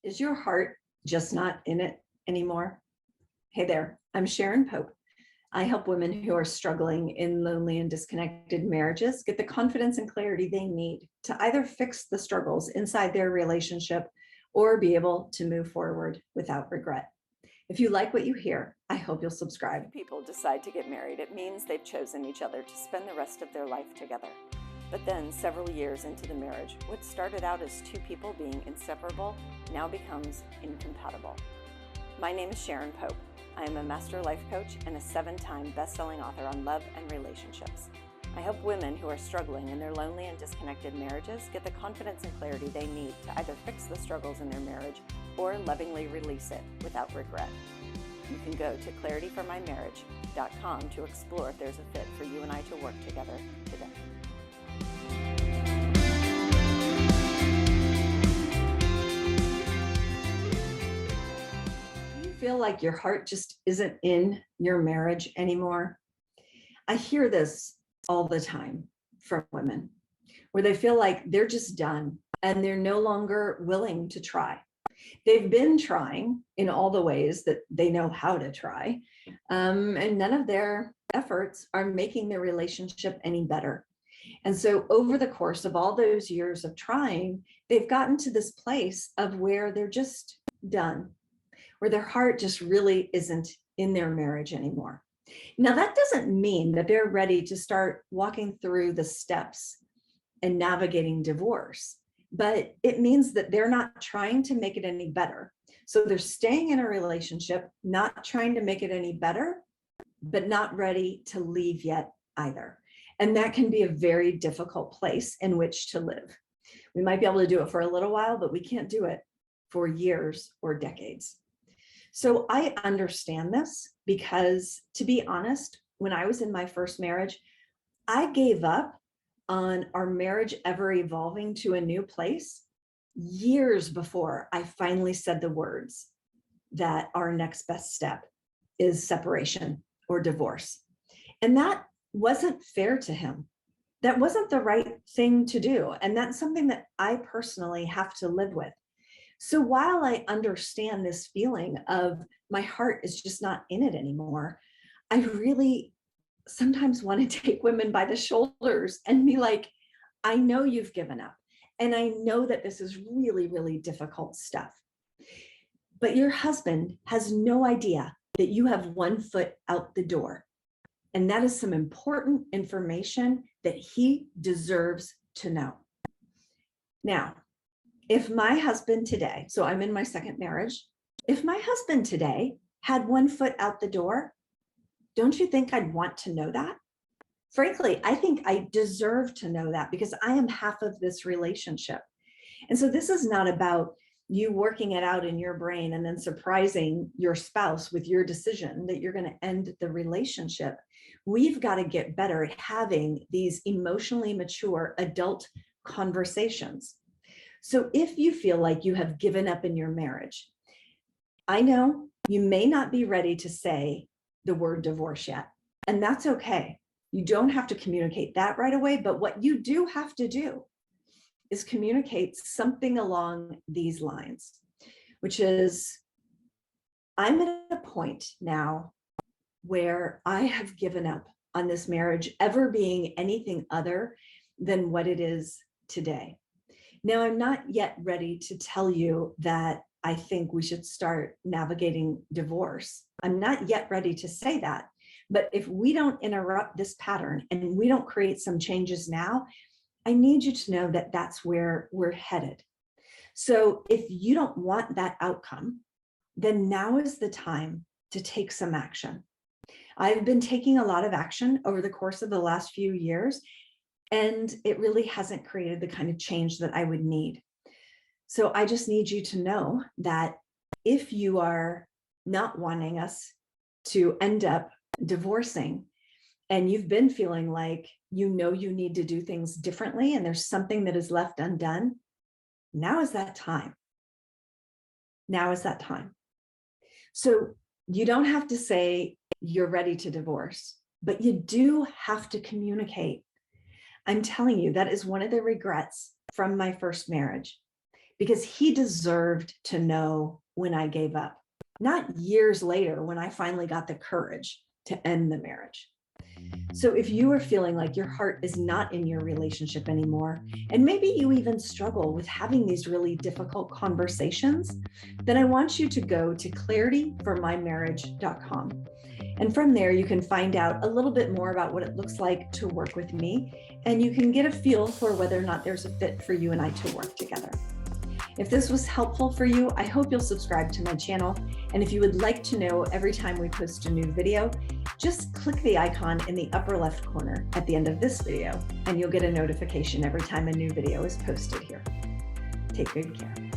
Is your heart just not in it anymore? Hey there, I'm Sharon Pope. I help women who are struggling in lonely and disconnected marriages get the confidence and clarity they need to either fix the struggles inside their relationship or be able to move forward without regret. If you like what you hear, I hope you'll subscribe. People decide to get married, it means they've chosen each other to spend the rest of their life together. But then, several years into the marriage, what started out as two people being inseparable now becomes incompatible. My name is Sharon Pope. I am a master life coach and a 7-time best-selling author on love and relationships. I help women who are struggling in their lonely and disconnected marriages get the confidence and clarity they need to either fix the struggles in their marriage or lovingly release it without regret. You can go to clarityformymarriage.com to explore if there's a fit for you and I to work together today. Do you feel like your heart just isn't in your marriage anymore? I hear this all the time from women where they feel like they're just done and they're no longer willing to try. They've been trying in all the ways that they know how to try, and none of their efforts are making their relationship any better. And so over the course of all those years of trying, they've gotten to this place of where they're just done, where their heart just really isn't in their marriage anymore. Now, that doesn't mean that they're ready to start walking through the steps and navigating divorce, but it means that they're not trying to make it any better. So they're staying in a relationship, not trying to make it any better, but not ready to leave yet either. And that can be a very difficult place in which to live. We might be able to do it for a little while, but we can't do it for years or decades. So I understand this because, to be honest, when I was in my first marriage, I gave up on our marriage ever evolving to a new place years before I finally said the words that our next best step is separation or divorce. And that wasn't fair to him. That wasn't the right thing to do. And that's something that I personally have to live with. So while I understand this feeling of my heart is just not in it anymore, I really sometimes want to take women by the shoulders and be like, I know you've given up. And I know that this is really, really difficult stuff. But your husband has no idea that you have one foot out the door. And that is some important information that he deserves to know. Now, if my husband today, so I'm in my second marriage, if my husband today had one foot out the door, don't you think I'd want to know that? Frankly, I think I deserve to know that because I am half of this relationship. And so this is not about you working it out in your brain and then surprising your spouse with your decision that you're going to end the relationship. We've got to get better at having these emotionally mature adult conversations. So if you feel like you have given up in your marriage, I know you may not be ready to say the word divorce yet, and that's okay. You don't have to communicate that right away, but what you do have to do is communicate something along these lines, which is, I'm at a point now where I have given up on this marriage ever being anything other than what it is today. Now, I'm not yet ready to tell you that I think we should start navigating divorce. I'm not yet ready to say that. But if we don't interrupt this pattern and we don't create some changes now, I need you to know that that's where we're headed. So if you don't want that outcome, then now is the time to take some action. I've been taking a lot of action over the course of the last few years, and it really hasn't created the kind of change that I would need. So I just need you to know that if you are not wanting us to end up divorcing, and you've been feeling like you know you need to do things differently and there's something that is left undone, now is that time. Now is that time. So you don't have to say you're ready to divorce, but you do have to communicate. I'm telling you, that is one of the regrets from my first marriage, because he deserved to know when I gave up, not years later when I finally got the courage to end the marriage. So if you are feeling like your heart is not in your relationship anymore, and maybe you even struggle with having these really difficult conversations, then I want you to go to clarityformymarriage.com. And from there, you can find out a little bit more about what it looks like to work with me, and you can get a feel for whether or not there's a fit for you and I to work together. If this was helpful for you, I hope you'll subscribe to my channel. And if you would like to know every time we post a new video, just click the icon in the upper left corner at the end of this video, and you'll get a notification every time a new video is posted here. Take good care.